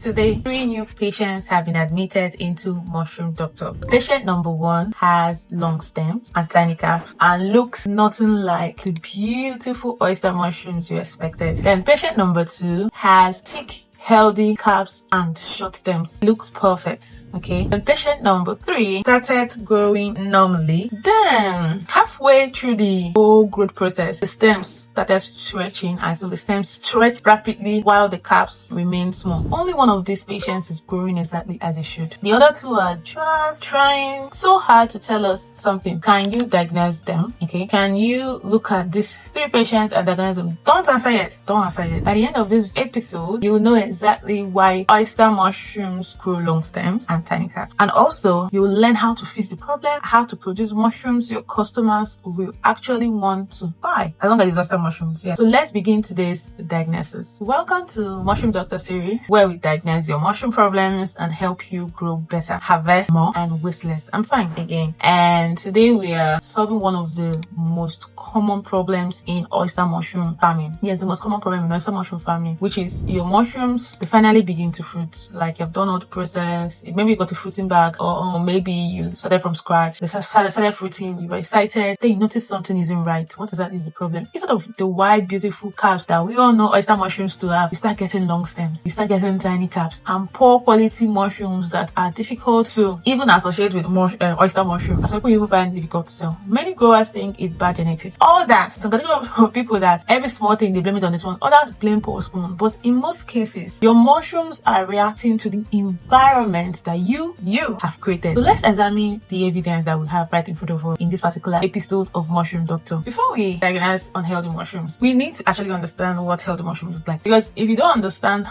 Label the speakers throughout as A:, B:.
A: Today, 3 new patients have been admitted into Mushroom Doctor. Patient number 1 has long stems and tiny caps and looks nothing like the beautiful oyster mushrooms you expected. Then patient number 2 has thick, healthy caps and short stems. Looks perfect. Okay. Then patient number 3 started growing normally. Then halfway through the whole growth process, the stems started stretching, and so the stems stretched rapidly while the caps remain small. Only one of these patients is growing exactly as it should. The other 2 are just trying so hard to tell us something. Can you diagnose them? Okay. Can you look at these 3 patients and diagnose them? Don't answer yet. Don't answer yet. By the end of this episode, you will know exactly why oyster mushrooms grow long stems and tiny caps. And also, you will learn how to fix the problem, how to produce mushrooms your customers will actually want to buy, as long as it's oyster mushrooms. Yeah. So let's begin today's diagnosis. Welcome to Mushroom Doctor series, where we diagnose your mushroom problems and help you grow better, harvest more, and waste less. I'm fine again. And today we are solving one of the most common problems in oyster mushroom farming. Yes, the most common problem in oyster mushroom farming, which is your mushrooms, they finally begin to fruit. Like you've done all the process, maybe you got a fruiting bag, or maybe you started from scratch. They started fruiting, you were excited, then you notice something isn't right. What exactly is the problem? Instead of the wide, beautiful caps that we all know oyster mushrooms to have, you start getting long stems, you start getting tiny caps, and poor quality mushrooms that are difficult to even associate with oyster mushrooms. So people even find it difficult to sell. Many growers think it's bad genetics. All that, some of people that every small thing they blame it on this one, others blame poor spoon. But in most cases, your mushrooms are reacting to the environment that you have created. So let's examine the evidence that we have right in front of us in this particular episode of Mushroom Doctor. Before we diagnose unhealthy mushrooms, we need to actually understand what healthy mushrooms look like. Because if you don't understand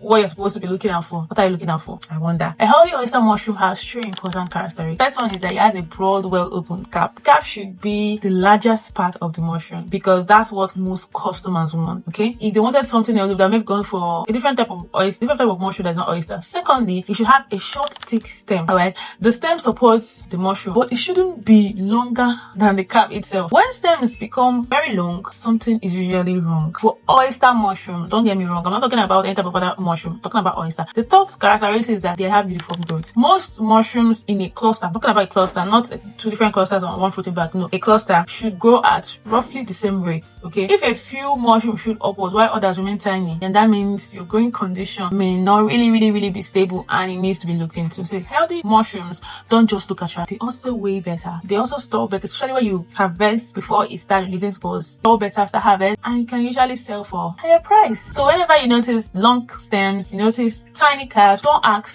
A: what you're supposed to be looking out for, what are you looking out for? I wonder. A healthy oyster mushroom has 3 important characteristics. First one is that it has a broad, well-opened cap. The cap should be the largest part of the mushroom because that's what most customers want. Okay? If they wanted something else, they're maybe going for a different type of oyster, different type of mushroom that's not oyster. Secondly, it should have a short, thick stem. Alright, the stem supports the mushroom, but it shouldn't be longer than the cap itself. When stems become very long, something is usually wrong. For oyster mushroom, don't get me wrong, I'm not talking about any type of other mushroom, I'm talking about oyster. The third characteristic is that they have uniform growth. Most mushrooms in a cluster, I'm talking about a cluster, not 2 different clusters on one fruiting bag. No, a cluster should grow at roughly the same rate. Okay, if a few mushrooms shoot upwards while others remain tiny, then that means your growing condition may not really be stable, and it needs to be looked into. So healthy mushrooms don't just look attractive, they also weigh better, they also store better, especially when you harvest before it starts releasing spores. Store better after harvest, and you can usually sell for higher price. So whenever you notice long stems, you notice tiny caps, don't ask,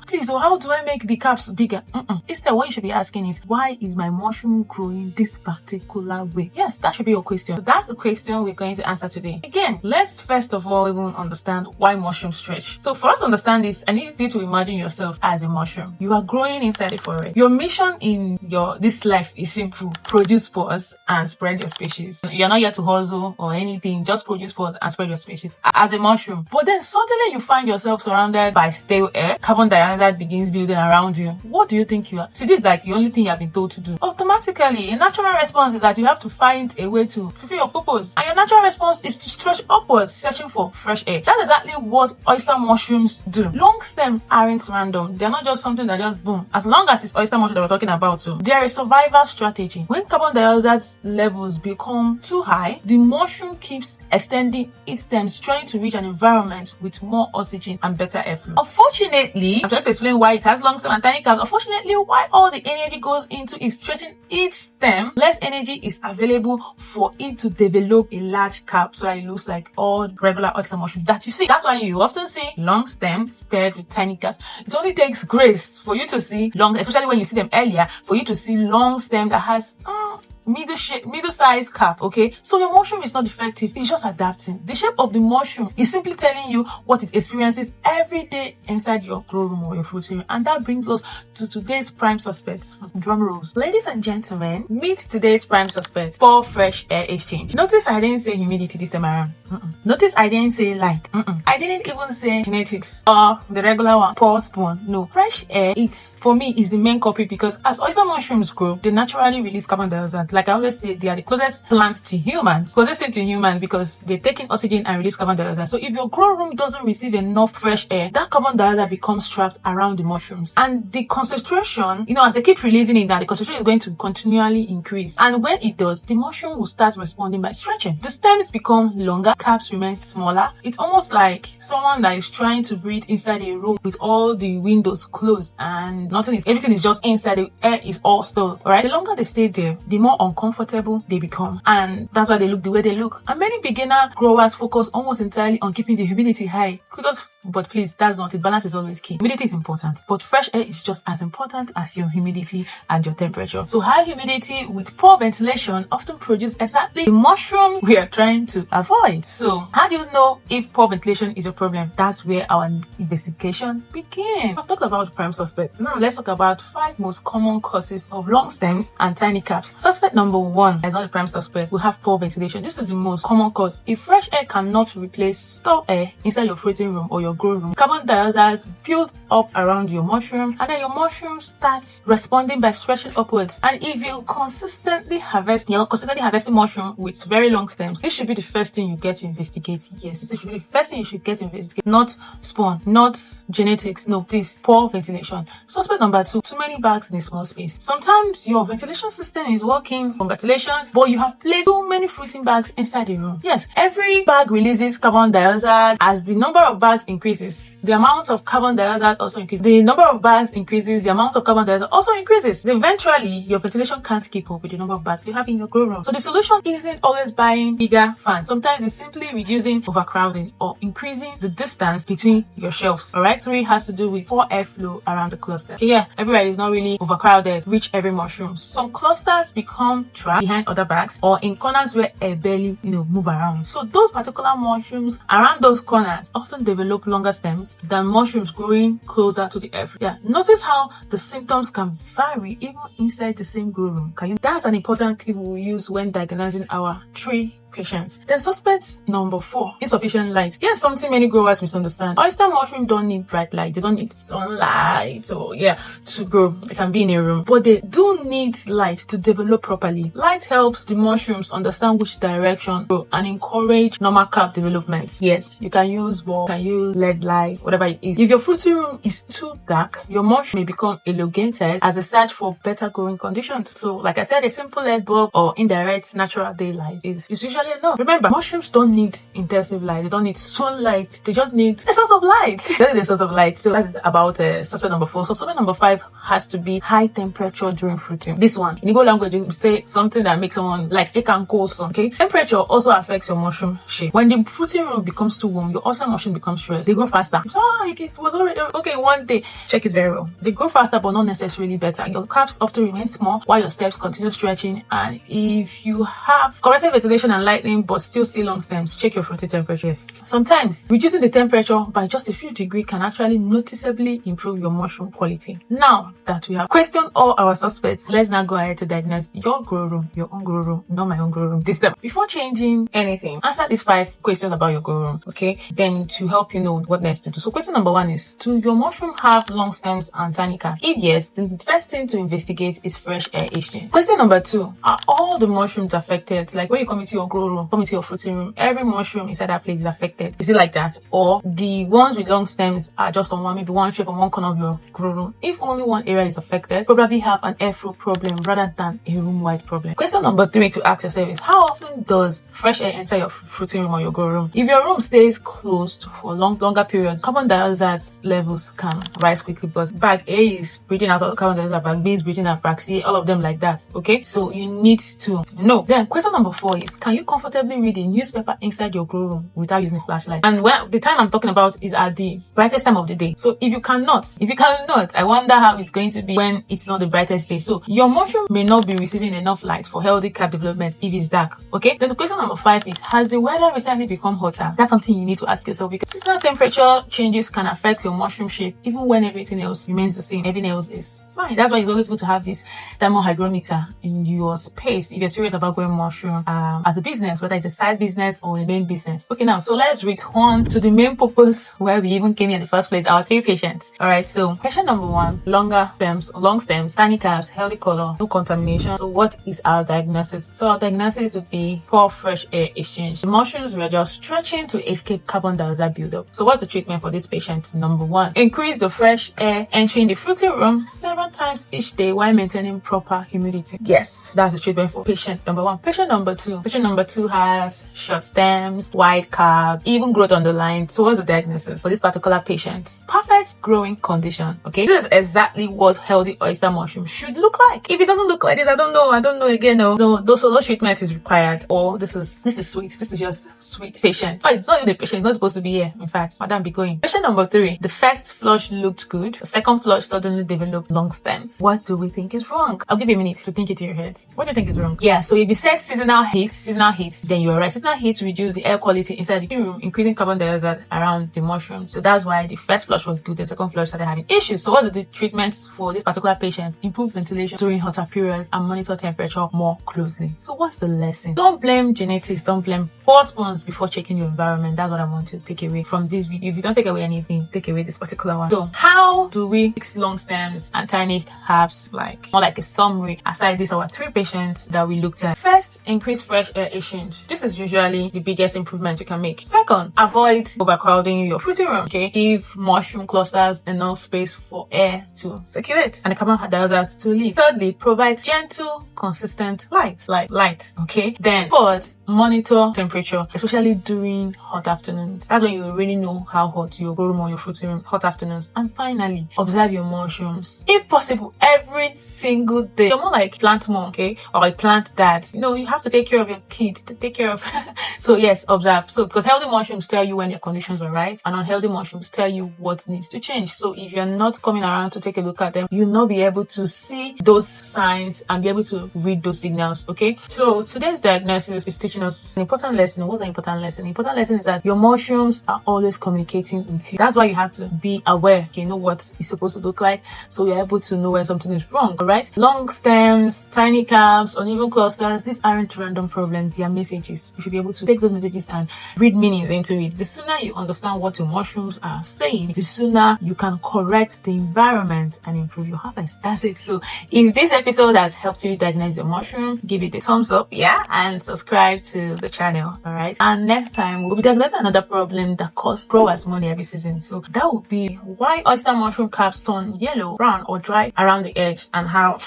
A: please, so how do I make the caps bigger? Instead, what you should be asking is, why is my mushroom growing this particular way? Yes, that should be your question. So that's the question we're going to answer today. Again, let's first of all even understand why mushrooms stretch. So for us to understand this, I need you to imagine yourself as a mushroom. You are growing inside a forest. Your mission in this life is simple: produce spores and spread your species. You're not here to hustle or anything, just produce spores and spread your species as a mushroom. But then suddenly you find yourself surrounded by stale air, carbon dioxide begins building around you. What do you think you are? See, this is like the only thing you have been told to do. Automatically, a natural response is that you have to find a way to fulfill your purpose, and your natural response is to stretch upwards, searching for fresh air. That's exactly what oyster mushrooms do. Long stems aren't random. They're not just something that just boom. As long as it's oyster mushroom that we're talking about, so they're a survival strategy. When carbon dioxide levels become too high, the mushroom keeps extending its stems, trying to reach an environment with more oxygen and better airflow. Unfortunately, I'm trying to explain why it has long stem and tiny caps. Unfortunately, while all the energy goes into it stretching its stem, less energy is available for it to develop a large cap, so that it looks like all regular oyster mushroom that you see. That's why you often see long stems paired with tiny caps. It only takes grace for you to see long, especially when you see them earlier, for you to see long stem that has middle size cap. Okay, so your mushroom is not defective, it's just adapting. The shape of the mushroom is simply telling you what it experiences every day inside your grow room or your fruiting room. And that brings us to today's prime suspects. Drum rolls. Ladies and gentlemen, meet today's prime suspects: poor fresh air exchange. Notice I didn't say humidity this time around. Notice I didn't say light. I didn't even say genetics or the regular one, poor spawn. No, fresh air, for me, is the main culprit, because as oyster mushrooms grow, they naturally release carbon dioxide like I always say, they are the closest plants to humans, closest thing to humans, because they take in oxygen and release carbon dioxide. So if your grow room doesn't receive enough fresh air, that carbon dioxide becomes trapped around the mushrooms, and the concentration, as they keep releasing it, that the concentration is going to continually increase. And when it does, the mushroom will start responding by stretching. The stems become longer, caps remain smaller. It's almost like someone that is trying to breathe inside a room with all the windows closed and everything is just inside. The air is all stalled. Alright, the longer they stay there, the more uncomfortable they become, and that's why they look the way they look. And many beginner growers focus almost entirely on keeping the humidity high. But please, that's not it. Balance is always key. Humidity is important, but fresh air is just as important as your humidity and your temperature. So high humidity with poor ventilation often produce exactly the mushroom we are trying to avoid. So how do you know if poor ventilation is a problem? That's where our investigation begins. I've talked about prime suspects. Now let's talk about 5 most common causes of long stems and tiny caps. Suspect number 1 is not the prime suspect. We have poor ventilation. This is the most common cause. If fresh air cannot replace stored air inside your fruiting room or your grow room, carbon dioxide builds up around your mushroom, and then your mushroom starts responding by stretching upwards. And if you're consistently harvesting mushroom with very long stems, this should be the first thing you get to investigate. Yes, this should be the first thing you should get to investigate. Not spawn, not genetics. No, this poor ventilation. Suspect number 2, too many bags in a small space. Sometimes your ventilation system is working, congratulations, but you have placed too many fruiting bags inside the room. Yes, every bag releases carbon dioxide. As the number of bags increases, the amount of carbon dioxide also increases. The number of bags increases, the amount of carbon dioxide also increases. Eventually, your ventilation can't keep up with the number of bags you have in your grow room. So the solution isn't always buying bigger fans. Sometimes it's simply reducing overcrowding or increasing the distance between your shelves. Alright, 3 has to do with poor airflow around the cluster. Okay, yeah, everybody is not really overcrowded, reach every mushroom. Some clusters become trapped behind other bags or in corners where air barely, move around. So those particular mushrooms around those corners often develop longer stems than mushrooms growing closer to the air. Yeah, notice how the symptoms can vary even inside the same grow room. That's an important key we use when diagnosing our tree patients. Then suspect number 4, insufficient light. Here's something many growers misunderstand. Oyster mushroom don't need bright light. They don't need sunlight to grow. They can be in a room, but they do need light to develop properly. Light helps the mushrooms understand which direction to grow and encourage normal cap development. Yes, you can use bulb, you can use LED light, whatever it is. If your fruiting room is too dark, your mushroom may become elongated as a search for better growing conditions. So like I said, a simple LED bulb or indirect natural daylight is usually enough. Remember, mushrooms don't need intensive light. They don't need sunlight. They just need a source of light. That is a source of light. So that's about suspect number 4. So suspect number 5 has to be high temperature during fruiting. This one, in Igbo language, you say something that makes someone like they can cool some. Okay, temperature also affects your mushroom shape. When the fruiting room becomes too warm, your oyster mushroom becomes stressed. They grow faster. So it was already okay one day. Check it very well. They grow faster, but not necessarily better. Your caps often remain small while your stems continue stretching. And if you have corrected ventilation and lightning but still see long stems, check your fruiting temperatures. Sometimes reducing the temperature by just a few degrees can actually noticeably improve your mushroom quality. Now that we have questioned all our suspects, let's now go ahead to diagnose your grow room, your own grow room, not my own grow room this time. Before changing anything, answer these 5 questions about your grow room, okay? Then to help you know what next to do. So question number 1 is, do your mushroom have long stems and tiny caps? If yes, then the first thing to investigate is fresh air exchange. Question number 2, are all the mushrooms affected? Like when you come into your grow room, come into your fruiting room, every mushroom inside that place is affected. Is it like that? Or the ones with long stems are just on maybe one shape on one corner of your grow room? If only one area is affected, probably have an airflow problem rather than a room-wide problem. Question number 3 to ask yourself is, how often does fresh air enter your fruiting room or your grow room? If your room stays closed for longer periods, carbon dioxide levels can rise quickly because bag A is breathing out carbon dioxide, bag B is breathing out bag C, all of them like that. Okay, so you need to know. Then question number 4 is, can you comfortably read a newspaper inside your grow room without using a flashlight? And the time I'm talking about is at the brightest time of the day. So if you cannot, I wonder how it's going to be when it's not the brightest day. So your mushroom may not be receiving enough light for healthy cap development if it's dark. Okay, then the question number 5 is, has the weather recently become hotter? That's something you need to ask yourself, because seasonal temperature changes can affect your mushroom shape even when everything else remains the same. Everything else is fine. That's why it's always good to have this thermal hygrometer in your space if you're serious about growing mushroom as a business. business, whether it's a side business or a main business. Okay, now, so let's return to the main purpose where we even came here in the first place, our 3 patients. All right, so patient number 1, long stems, tiny calves, healthy color, no contamination. So what is our diagnosis? So our diagnosis would be poor fresh air exchange. The mushrooms were just stretching to escape carbon dioxide buildup. So what's the treatment for this patient? Number 1, increase the fresh air entering the fruiting room several times each day while maintaining proper humidity. Yes, that's the treatment for patient number 1. Patient number 2. Patient number 2 has short stems, wide carb, even growth on the line. So what's the diagnosis for this particular patient? Perfect growing condition. Okay, this is exactly what healthy oyster mushroom should look like. If it doesn't look like this, I don't know again. No, those treatment is required. Or this is sweet. This is just sweet patient. But it's not even the patient. It's not supposed to be here. In fact, madam, be going. Patient number 3. The first flush looked good. The second flush suddenly developed long stems. What do we think is wrong? I'll give you a minute to think it in your head. What do you think is wrong? Yeah, so if you said seasonal heat, then you're right. Seasonal heat reduce the air quality inside the room, increasing carbon dioxide around the mushroom. So that's why the first flush was good. The second flush started having issues. So what's the treatments for this particular patient? Improve ventilation during hotter periods and monitor temperature more closely. So what's the lesson? Don't blame genetics. Don't blame poor spawns before checking your environment. That's what I want to take away from this video. If you don't take away anything, take away this particular one. So how do we fix long stems and tiny calves? Like more like a summary aside these our 3 patients that we looked at. First, increase fresh air exchange. This is usually the biggest improvement you can make. Second, avoid overcrowding your fruiting room. Okay, give mushroom clusters enough space for air to circulate and the carbon dioxide to leave. Thirdly, provide gentle, consistent light. Okay, then fourth, monitor temperature, especially during hot afternoons. That's when you really know how hot your grow room or your fruiting room, hot afternoons. And finally, observe your mushrooms, if possible, every single day. You're more like plant mom, okay, or like plant dad. You have to take care of your kids, to take care of so yes, observe. So because healthy mushrooms tell you when your conditions are right, and unhealthy mushrooms tell you what needs to change. So if you're not coming around to take a look at them, you'll not be able to see those signs and be able to read those signals. Okay, so today's diagnosis is teaching us an important lesson. What's an important lesson? The important lesson is that your mushrooms are always communicating with you. That's why you have to be aware. Okay, know what it's supposed to look like, so you're able to know when something is wrong. All right, long stems, tiny calves, uneven clusters, these aren't random problems. They are messages. You should be able to take those messages and read meanings into it. The sooner you understand what your mushrooms are saying, the sooner you can correct the environment and improve your harvest. That's it. So if this episode has helped you diagnose your mushroom, give it a thumbs up, yeah, and subscribe to the channel. All right, and next time we'll be diagnosing another problem that costs growers money every season. So that would be why oyster mushroom caps turn yellow, brown, or dry around the edge, and how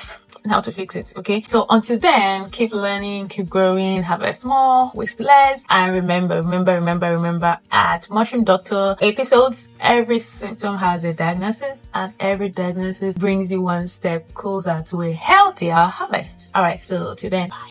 A: to fix it. Okay, so until then, keep learning, keep growing, harvest more, waste less, and remember at Mushroom Doctor episodes, every symptom has a diagnosis, and every diagnosis brings you one step closer to a healthier harvest. All right, so till then, bye.